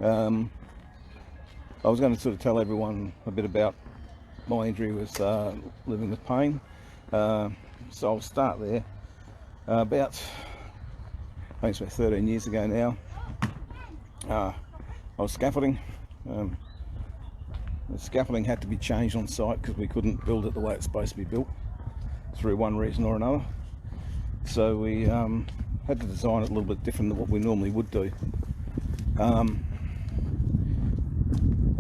I was going to sort of tell everyone a bit about my injury with living with pain. So I'll start there. I think it's about 13 years ago now. I was scaffolding. The scaffolding had to be changed on site because we couldn't build it the way it's supposed to be built through one reason or another. So we had to design it a little bit different than what we normally would do.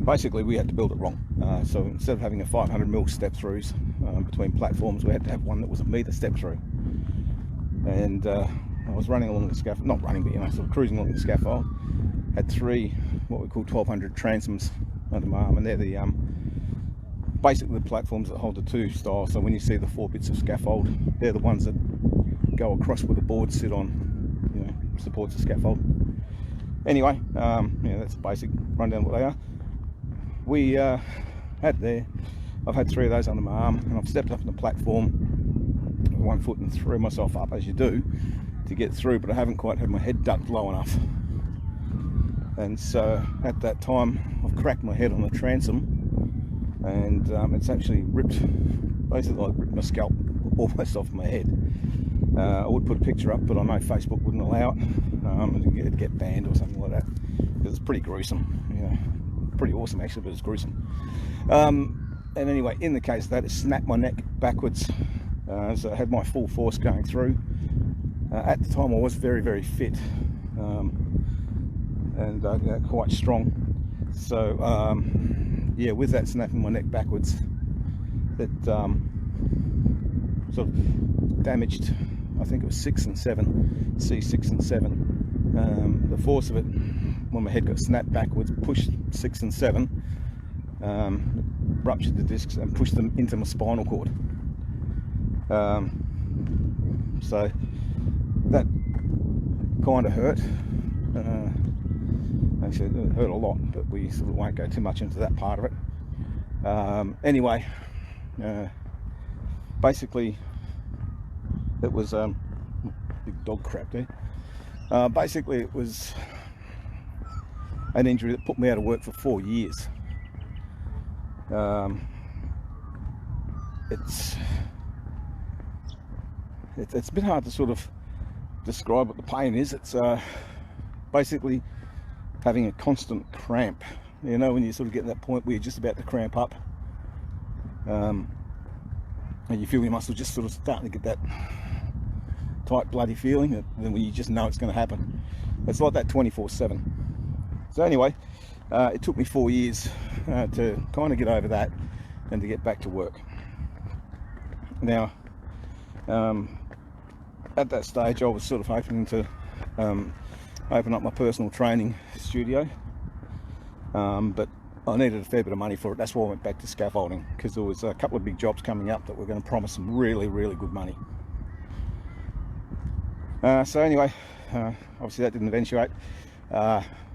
Basically we had to build it wrong. So instead of having a 500mm step throughs between platforms, we had to have one that was a metre step through. And I was running along the scaffold, not running, but sort of cruising along the scaffold. Had three what we call 1200 transoms under my arm, and they're the basically the platforms that hold the two styles. So when you see the 4 bits of scaffold, they're the ones that go across where the boards sit on, supports the scaffold. Anyway, that's a basic rundown of what they are. We I've had 3 of those under my arm, and I've stepped up on the platform with 1 foot and threw myself up, as you do, to get through, but I haven't quite had my head ducked low enough. And so at that time I've cracked my head on the transom, and it's actually basically ripped my scalp almost off my head. I would put a picture up, but I know Facebook wouldn't allow it. It'd get banned or something like that, because it's pretty gruesome. Pretty awesome actually, but it's gruesome. And anyway, in the case of that, it snapped my neck backwards, so I had my full force going through. At the time I was very, very fit, and quite strong. So yeah, with that snapping my neck backwards, that sort of damaged, I think it was 6 and 7, C6 and 7. The force of it, when my head got snapped backwards, pushed 6 and 7, ruptured the discs and pushed them into my spinal cord. So that kind of hurt. Actually, it hurt a lot, but we sort of won't go too much into that part of it. Anyway, basically, it was big dog crap there. Basically, it was an injury that put me out of work for 4 years. It's a bit hard to sort of describe what the pain is. It's basically having a constant cramp. When you sort of get to that point where you're just about to cramp up, and you feel your muscle just sort of starting to get that tight bloody feeling, and then when you just know it's going to happen. It's like that 24/7. So anyway, it took me 4 years to kind of get over that and to get back to work. Now, at that stage I was sort of hoping to open up my personal training studio, but I needed a fair bit of money for it. That's why I went back to scaffolding, because there was a couple of big jobs coming up that were going to promise some really, really good money. So anyway, obviously that didn't eventuate.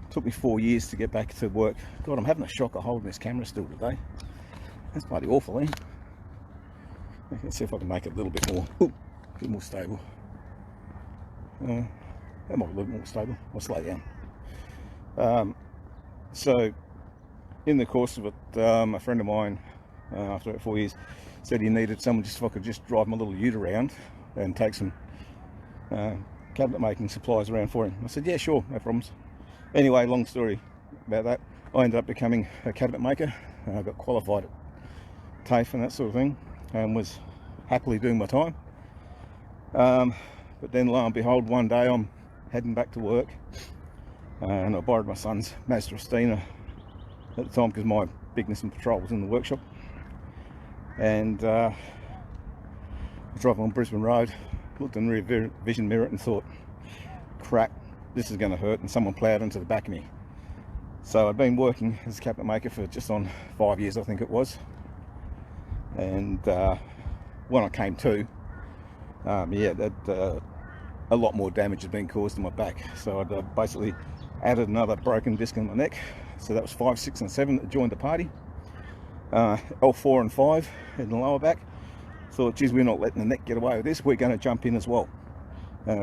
Took me 4 years to get back to work. God, I'm having a shocker holding this camera still today. That's bloody awful, eh? Let's see if I can make it a little bit more stable. That might be a little more stable. I'll slow down. So in the course of it, a friend of mine, after about 4 years, said he needed someone just if I could just drive my little ute around and take some cabinet making supplies around for him. I said, yeah, sure, no problems. Anyway, long story about that. I ended up becoming a cabinet maker. I got qualified at TAFE and that sort of thing, and was happily doing my time. But then lo and behold, one day I'm heading back to work, and I borrowed my son's Mazda Estina at the time because my bigness and patrol was in the workshop. And I was driving on Brisbane Road, looked in the rear vision mirror and thought, crap, this is going to hurt, and someone ploughed into the back of me. So I'd been working as a cabinet maker for just on 5 years, I think it was. And when I came to, a lot more damage had been caused to my back. So I'd basically added another broken disc in my neck. So that was 5, 6 and 7 that joined the party. L4 and 5 in the lower back. Thought, geez, we're not letting the neck get away with this, we're going to jump in as well.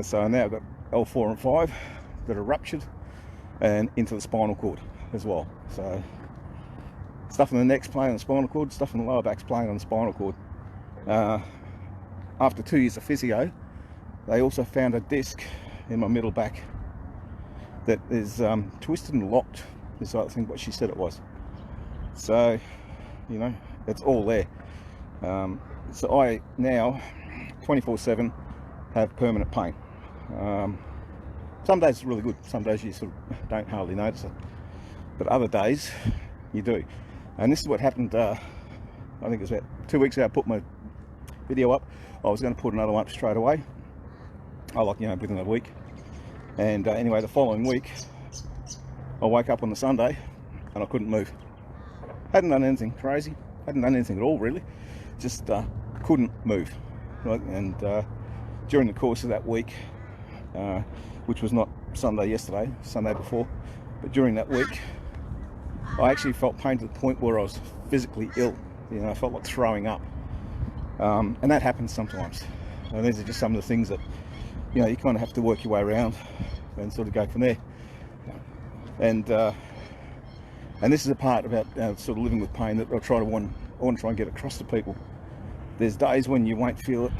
So now I've got L4 and 5 that are ruptured and into the spinal cord. as well. So stuff in the neck's playing on the spinal cord, stuff in the lower back's playing on the spinal cord. After 2 years of physio, they also found a disc in my middle back that is twisted and locked. This I think what she said it was. So, you know, it's all there. So I now 24/7 have permanent pain. Some days it's really good, some days you sort of don't hardly notice it, but other days you do. And this is what happened, I think it was about 2 weeks ago. I put my video up. I was going to put another one up straight away, within a week. And anyway, the following week I woke up on the Sunday and I couldn't move. Hadn't done anything crazy, hadn't done anything at all really, just couldn't move. Right? And during the course of that week, which was not Sunday yesterday, Sunday before, but during that week I actually felt pain to the point where I was physically ill. I felt like throwing up, and that happens sometimes. And these are just some of the things that you kind of have to work your way around and sort of go from there. And this is a part about sort of living with pain that I want to try and get across to people. There's days when you won't feel it,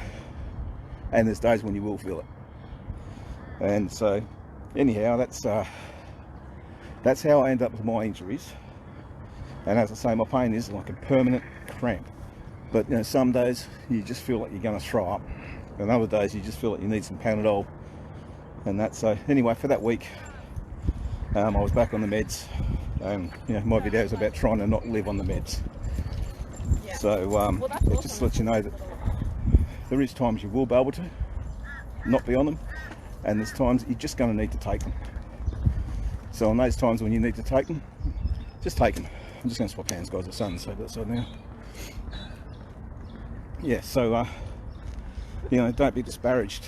and there's days when you will feel it. And so, anyhow, that's how I end up with my injuries. And as I say, my pain is like a permanent cramp. But some days you just feel like you're going to throw up, and other days you just feel like you need some Panadol. And that's so. Anyway, for that week, I was back on the meds. My video is about trying to not live on the meds. So it just lets you know that there is times you will be able to not be on them, and there's times you're just going to need to take them. So on those times when you need to take them, just take them. I'm just going to swap hands, guys. The sun's over that side now. Yeah, so don't be disparaged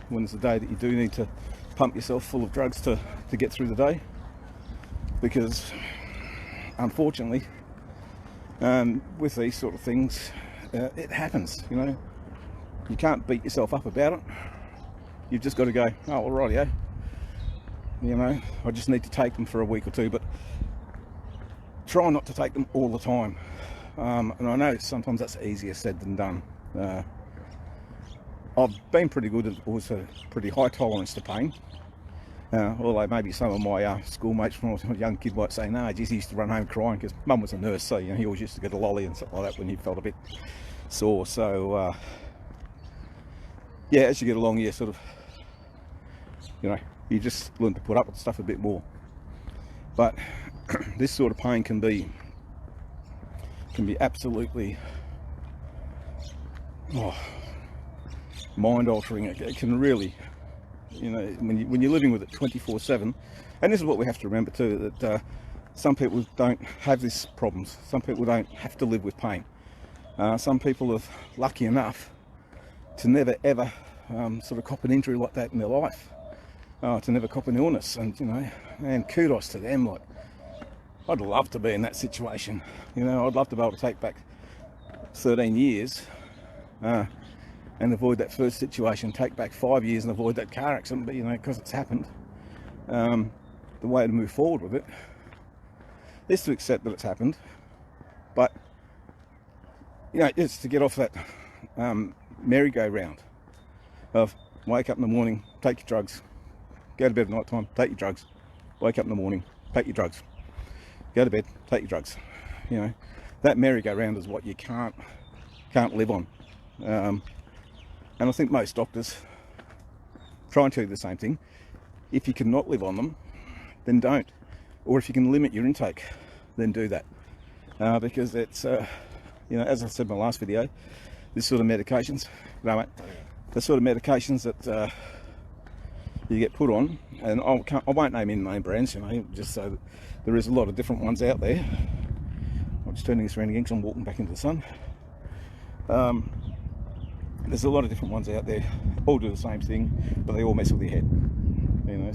when it's a day that you do need to pump yourself full of drugs to get through the day, because unfortunately with these sort of things it happens. You can't beat yourself up about it. You've just got to go, oh, all right, yeah, I just need to take them for a week or two, but try not to take them all the time. And I know sometimes that's easier said than done. I've been pretty good at also pretty high tolerance to pain. Although maybe some of my schoolmates when I was a young kid might say, no, geez, he used to run home crying because mum was a nurse, so he always used to get a lolly and stuff like that when he felt a bit sore. So yeah, as you get along, you sort of, you just learn to put up with stuff a bit more. But this sort of pain can be absolutely mind-altering. It can really, when you're living with it 24/7. And this is what we have to remember too, that some people don't have these problems. Some people don't have to live with pain. Some people are lucky enough to never ever sort of cop an injury like that in their life, to never cop an illness. And kudos to them. Like, I'd love to be in that situation. I'd love to be able to take back 13 years and avoid that first situation, take back 5 years and avoid that car accident. But because it's happened, the way to move forward with it is to accept that it's happened, but it's to get off that merry-go-round of wake up in the morning, take your drugs, go to bed at night time, take your drugs, wake up in the morning, take your drugs, go to bed, take your drugs. That merry-go-round is what you can't live on. And I think most doctors try and tell you the same thing. If you cannot live on them, then don't. Or if you can limit your intake, then do that. Because it's, as I said in my last video, this sort of medications, the sort of medications that you get put on, and I won't name any name brands, just so that there is a lot of different ones out there. I'm just turning this around again because I'm walking back into the sun. There's a lot of different ones out there, all do the same thing, but they all mess with your head.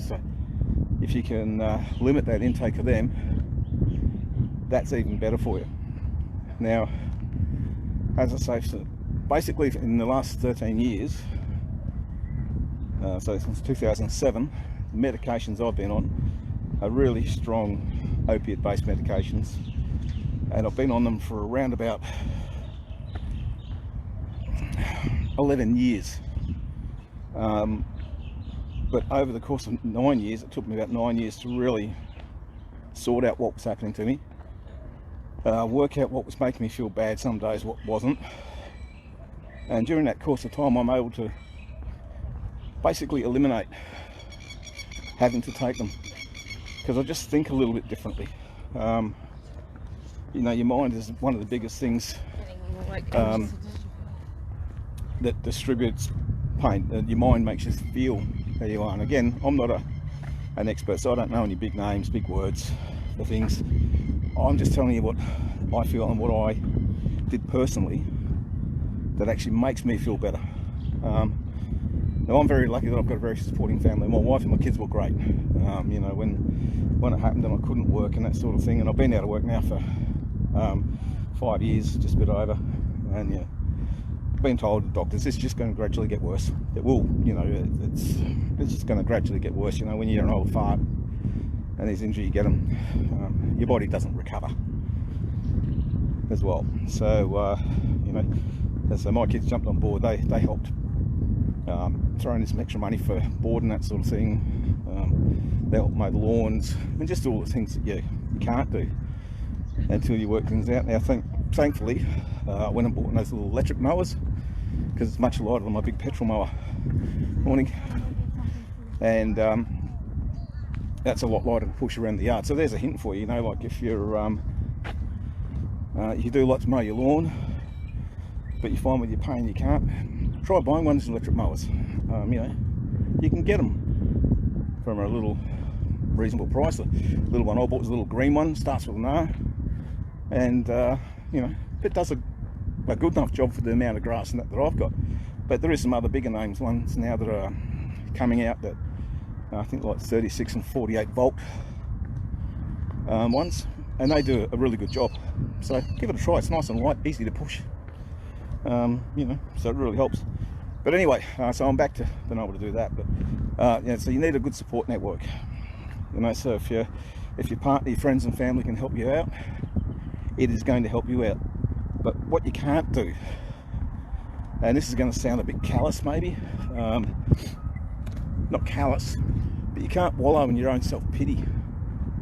So if you can limit that intake of them, that's even better for you. Now, as I say, so basically in the last 13 years, so since 2007, the medications I've been on are really strong opiate-based medications, and I've been on them for around about 11 years. But over the course of 9 years, it took me about 9 years to really sort out what was happening to me, work out what was making me feel bad some days, what wasn't. And during that course of time, I'm able to basically eliminate having to take them, because I just think a little bit differently. You know, your mind is one of the biggest things that distributes pain. Your mind makes you feel how you are. And again, I'm not an expert, so I don't know any big names, big words for things. I'm just telling you what I feel and what I did personally that actually makes me feel better. Now, I'm very lucky that I've got a very supporting family. My wife and my kids were great. You know, when it happened and I couldn't work and that sort of thing, and I've been out of work now for 5 years, just a bit over, and yeah, been told the doctors it's just going to gradually get worse. It will, you know, it's just going to gradually get worse. You know, when you're an old fart and these injuries, you get them, your body doesn't recover as well. So you know, so my kids jumped on board. They helped throw in some extra money for board and that sort of thing. They helped mow the lawns and just all the things that you can't do until you work things out. Now, thankfully, I went and bought those little electric mowers, because it's much lighter than my big petrol mower. Morning. And that's a lot lighter to push around the yard. So there's a hint for you, you know, like if you're you do like to mow your lawn, but you find with your pain you can't, try buying one of these electric mowers. You know, you can get them from a little reasonable price. The little one I bought was a little green one, starts with an R, and you know, it does a good enough job for the amount of grass and that I've got. But there is some other bigger names ones now that are coming out that I think like 36 and 48 volt ones, and they do a really good job. So give it a try. It's nice and light, easy to push. You know, so it really helps. But anyway, so I'm back to being able to do that. But yeah, so you need a good support network. You know, so if your partner, your friends and family can help you out, it is going to help you out. But what you can't do, and this is going to sound a bit callous maybe, not callous, but you can't wallow in your own self-pity.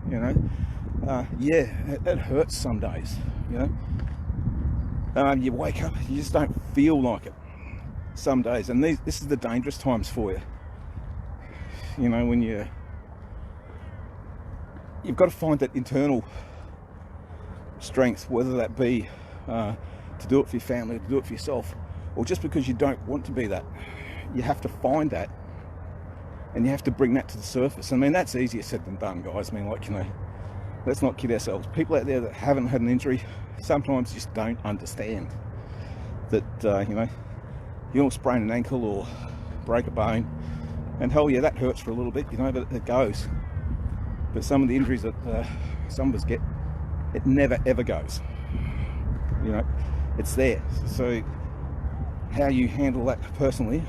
You know, yeah, it hurts some days. You know, you wake up, you just don't feel like it some days, and this is the dangerous times for you. You know, when you've got to find that internal strength, whether that be to do it for your family, to do it for yourself, or just because you don't want to be that. You have to find that, and you have to bring that to the surface. I mean, that's easier said than done, guys. I mean, like, you know, let's not kid ourselves. People out there that haven't had an injury sometimes just don't understand that, you know, you'll sprain an ankle or break a bone, and hell yeah, that hurts for a little bit, you know, but it goes. But some of the injuries that some of us get, it never ever goes. You know, it's there. So how you handle that personally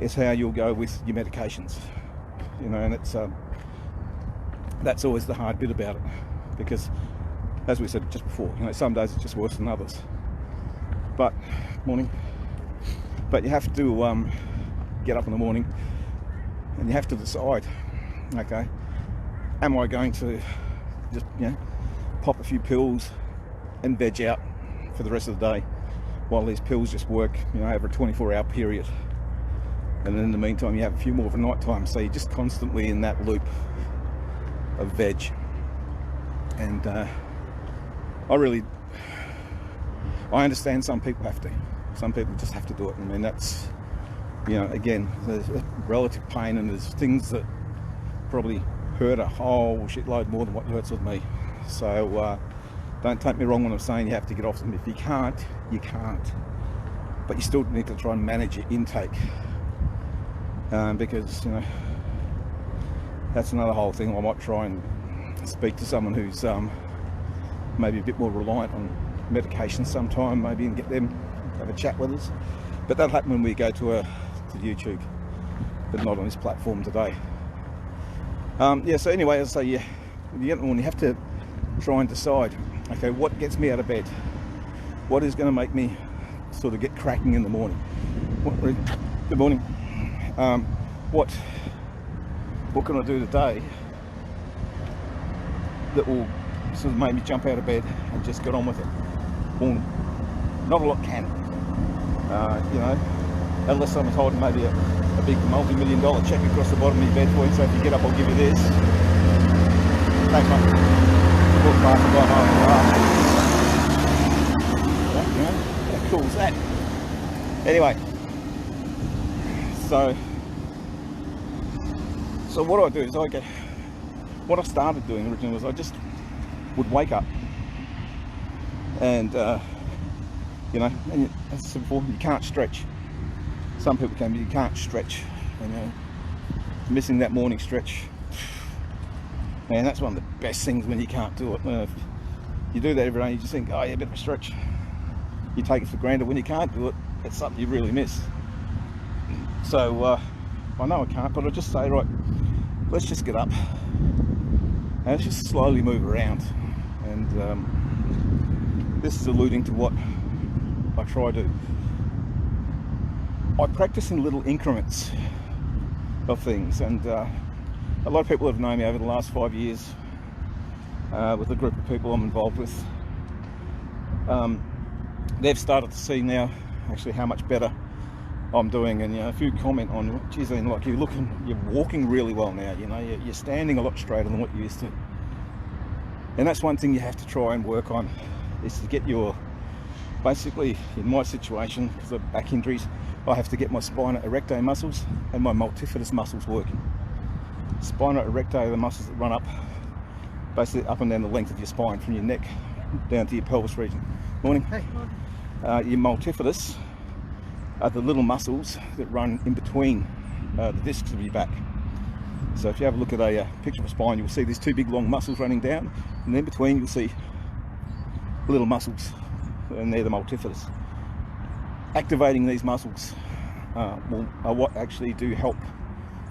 is how you'll go with your medications. You know, and it's that's always the hard bit about it, because as we said just before, you know, some days it's just worse than others. But you have to get up in the morning and you have to decide, okay, am I going to just, you know, pop a few pills and veg out for the rest of the day while these pills just work, you know, over a 24-hour period, and then in the meantime you have a few more for night time, so you're just constantly in that loop of veg. And I understand some people have to, some people just have to do it. I mean, that's, you know, again, there's relative pain, and there's things that probably hurt a whole shitload more than what hurts with me. So don't take me wrong when I'm saying you have to get off them. If you can't, you can't, but you still need to try and manage your intake, because, you know, that's another whole thing. I might try and speak to someone who's maybe a bit more reliant on medication sometime, maybe, and get them to have a chat with us. But that'll happen when we go to YouTube, but not on this platform today. Yeah, so anyway, as I say, you get in the morning, you have to try and decide, okay, what gets me out of bed? What is going to make me sort of get cracking in the morning? Good morning. What can I do today that will sort of make me jump out of bed and just get on with it? Well, not a lot can. You know, unless someone's holding maybe a big multi-million-dollar check across the bottom of your bed for you, so if you get up, I'll give you this. Thanks, mate. Book class, you know, how cool is that? Anyway, so what I do is what I started doing originally was I just would wake up and you know, and as I said before, you can't stretch. Some people can, but you can't stretch. You know, missing that morning stretch, man, that's one of the best things when you can't do it. If you do that every day, you just think, oh yeah, a bit of a stretch. You take it for granted. When you can't do it, it's something you really miss. So I know I can't, but I just say, right, let's just get up and let's just slowly move around. And this is alluding to what I try to. I practice in little increments of things, and a lot of people have known me over the last 5 years with a group of people I'm involved with. They've started to see now actually how much better I'm doing, and you know, if you comment on, geez, like you're walking really well now, you know, you're standing a lot straighter than what you used to. And that's one thing you have to try and work on, is to get your, basically in my situation, because of back injuries, I have to get my spina erector muscles and my multifidus muscles working. Spina erector are the muscles that run up, basically up and down the length of your spine, from your neck down to your pelvis region. Morning. Hey. Your multifidus are the little muscles that run in between the discs of your back. So if you have a look at a picture of a spine, you'll see these two big long muscles running down, and in between you'll see little muscles, and they're the multifidus. Activating these muscles are what actually do help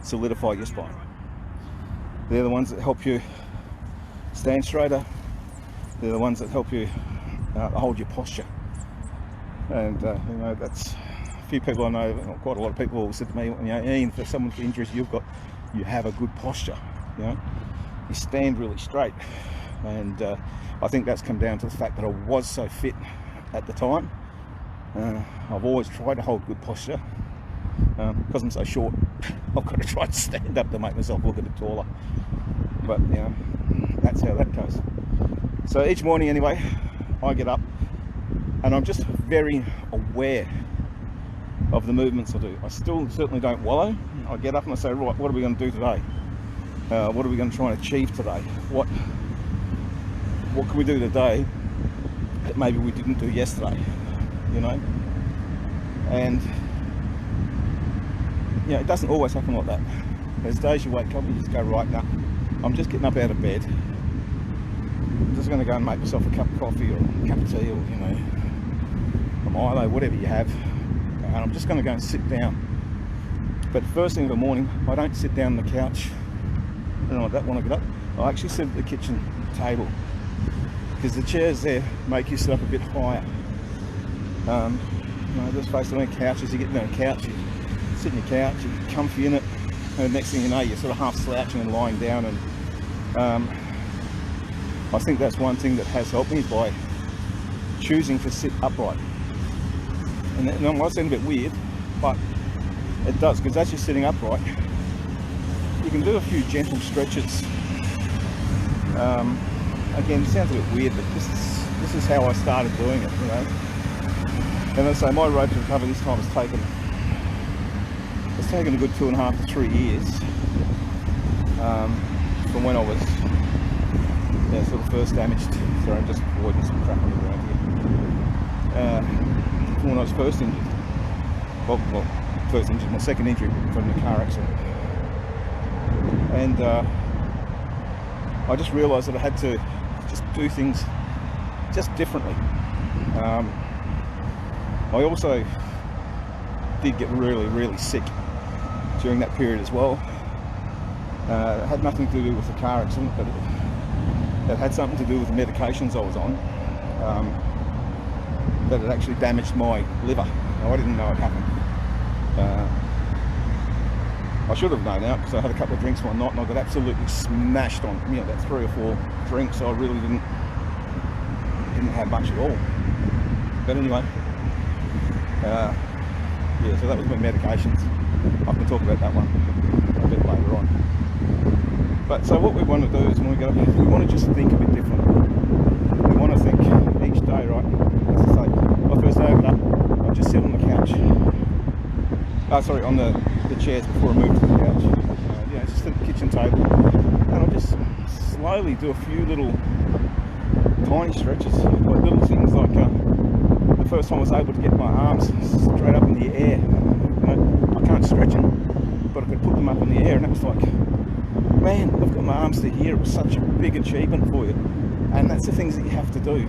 solidify your spine. They're the ones that help you stand straighter. They're the ones that help you hold your posture. And you know, that's a few people I know, quite a lot of people have said to me, you know, Ian, for someone's injuries you have a good posture, you know, you stand really straight. And I think that's come down to the fact that I was so fit at the time. I've always tried to hold good posture. Because I'm so short, I've got to try to stand up to make myself look a bit taller. But you know, that's how that goes. So each morning anyway, I get up and I'm just very aware of the movements I do. I still certainly don't wallow. I get up and I say, right, what are we going to do today? What are we going to try and achieve today? What can we do today that maybe we didn't do yesterday? You know? And you know, it doesn't always happen like that. There's days you wake up and you just go, right, now I'm just getting up out of bed. I'm just going to go and make myself a cup of coffee or a cup of tea, or you know, a Milo, whatever you have, and I'm just going to go and sit down. But first thing in the morning, I don't sit down on the couch and like that when I get up. I actually sit at the kitchen table, because the chairs there make you sit up a bit higher. You know, just face on couches, you get down on a couch, you sit on your couch, you're comfy in it, and the next thing you know, you're sort of half slouching and lying down. And I think that's one thing that has helped me, by choosing to sit upright. And that might sound a bit weird, but it does, because as you're sitting upright, you can do a few gentle stretches. Again, it sounds a bit weird, but this is how I started doing it, you know. And as I say, my road to recovery this time has taken a good 2.5 to 3 years from when I was sort of first damaged. Sorry, I'm just avoiding some crap on the ground here. From when I was first injured. Well, first injured, my second injury from the car accident. And I just realised that I had to just do things just differently. I also did get really, really sick during that period as well. It had nothing to do with the car accident, but it had something to do with the medications I was on, that it actually damaged my liver. Now, I didn't know it happened. I should have known out, because I had a couple of drinks one night and I got absolutely smashed on, you know, about 3 or 4 drinks. So I really didn't have much at all. But anyway, yeah, so that was my medications. I can talk about that one a bit later on. But so what we want to do is, when we get up, we want to just think a bit different. We want to think each day, right? As I say, my first day I got up, I just sit on the couch. Sorry, on the chairs before I move to the couch. You know, just at the kitchen table, and I just slowly do a few little tiny stretches, like little things like the first time I was able to get my arms straight up in the air. You know, I can't stretch them, but I could put them up in the air, and that was like, man, I've got my arms to here. It was such a big achievement for you, and that's the things that you have to do.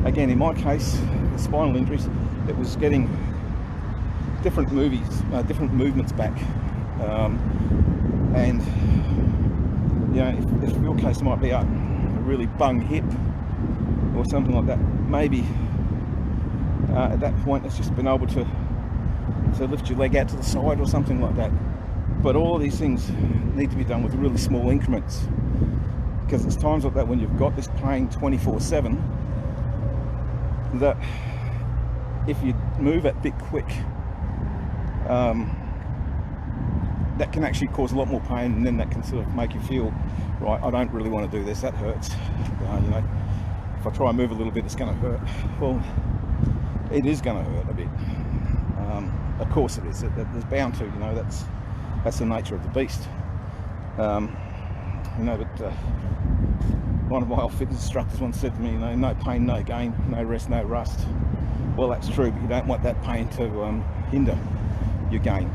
Again, in my case, the spinal injuries, it was getting different movements back, and you know, if your case might be a really bung hip or something like that, maybe at that point it's just been able to lift your leg out to the side or something like that. But all of these things need to be done with really small increments, because it's times like that when you've got this pain 24/7 that if you move it a bit quick, that can actually cause a lot more pain, and then that can sort of make you feel, right, I don't really want to do this, that hurts. You know, if I try and move a little bit, it's going to hurt. Well, it is going to hurt a bit. Of course it is. There's bound to, you know, that's the nature of the beast. You know, but one of my old fitness instructors once said to me, you know, no pain, no gain, no rest, no rust. Well, that's true, but you don't want that pain to hinder your gain,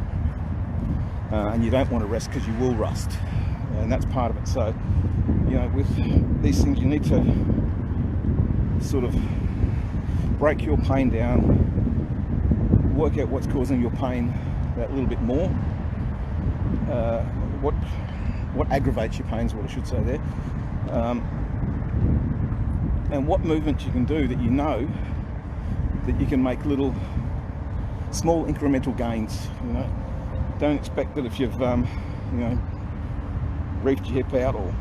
and you don't want to rest, because you will rust, and that's part of it. So, you know, with these things, you need to sort of break your pain down, work out what's causing your pain that little bit more, what aggravates your pain is what I should say there, and what movements you can do that you know that you can make little small incremental gains. You know, don't expect that if you've you know, reefed your hip out, or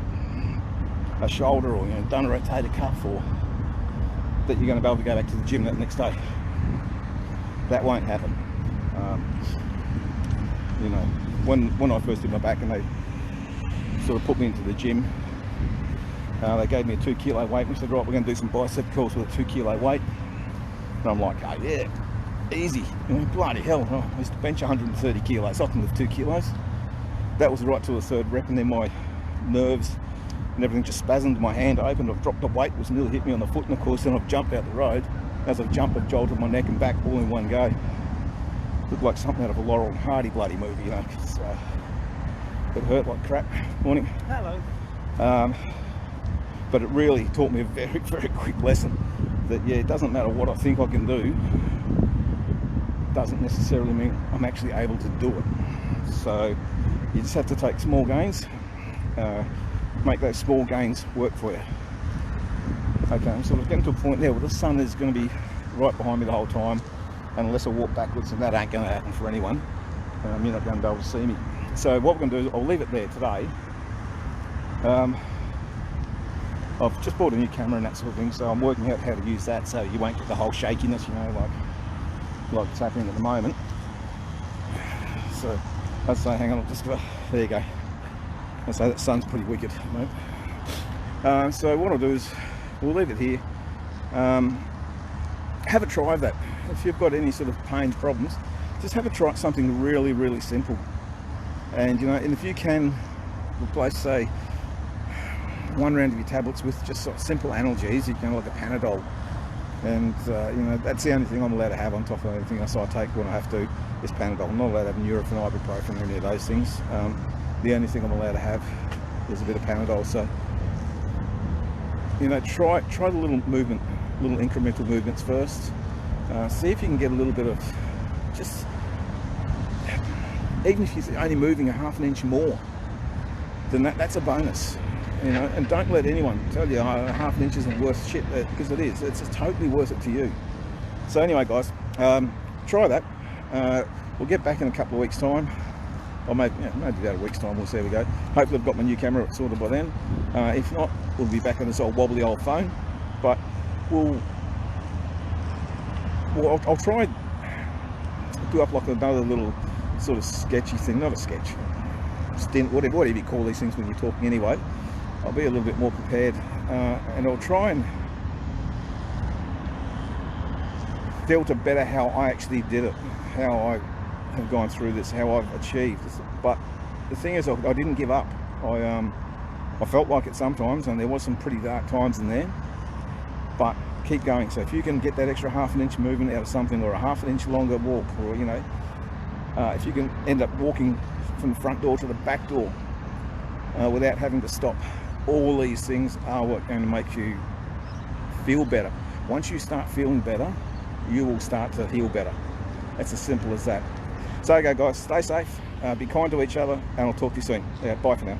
a shoulder, or, you know, done a rotator cuff, or that you're going to be able to go back to the gym that next day. That won't happen. You know, when I first did my back and they sort of put me into the gym, they gave me a 2 kilo weight and said, right, we're going to do some bicep curls with a 2 kilo weight. And I'm like, oh yeah, easy. You know, bloody hell, I used to bench 130 kilos, I can lift 2 kilos. That was right till the 3rd rep, and then my nerves and everything just spasmed, my hand opened, I've dropped the weight, was nearly hit me on the foot, and of course then I've jumped out the road. As I've jumped, I've jolted my neck and back all in one go. Looked like something out of a Laurel and Hardy bloody movie, you know. It hurt like crap. Morning. Hello. But it really taught me a very, very quick lesson that, yeah, it doesn't matter what I think I can do, doesn't necessarily mean I'm actually able to do it. So you just have to take small gains, make those small gains work for you. Okay, I'm sort of getting to a point there where the sun is going to be right behind me the whole time, and unless I walk backwards, and that ain't going to happen for anyone, you're not going to be able to see me. So what we're going to do is, I'll leave it there today. I've just bought a new camera and that sort of thing, so I'm working out how to use that so you won't get the whole shakiness, you know, like it's happening at the moment. So I'd say, hang on, I'll just go, there you go. I'd say that sun's pretty wicked, mate. So what I'll do is, we'll leave it here. Have a try of that. If you've got any sort of pain problems, just have a try something really, really simple. And, you know, and if you can replace, say, 1 round of your tablets with just sort of simple analgesic, you know, like a Panadol, and you know, that's the only thing I'm allowed to have on top of everything else I take when I have to is Panadol. I'm not allowed to have Nurofen, ibuprofen, or any of those things. The only thing I'm allowed to have is a bit of Panadol. So, you know, try the little incremental movements first. See if you can get a little bit of, just, even if you're only moving a half an inch more, then that's a bonus. you know, and don't let anyone tell you half an inch isn't worth shit, because it is. It's totally worth it to you. So anyway, guys, try that. We'll get back in a couple of weeks' time, or maybe about a week's time. We'll see how we go. Hopefully I've got my new camera sorted by then. If not, we'll be back on this old wobbly old phone. But I'll try do up like another little sort of sketchy thing, not a sketch, stint, whatever you call these things when you're talking anyway. I'll be a little bit more prepared, and I'll try and filter better how I actually did it, how I have gone through this, how I've achieved this. But the thing is, I didn't give up. I felt like it sometimes, and there was some pretty dark times in there, but keep going. So if you can get that extra half an inch movement out of something, or a half an inch longer walk, or you know, if you can end up walking from the front door to the back door without having to stop, all these things are what going to make you feel better. Once you start feeling better, you will start to heal better. It's as simple as that. So okay guys, stay safe, be kind to each other, and I'll talk to you soon. Yeah, bye for now.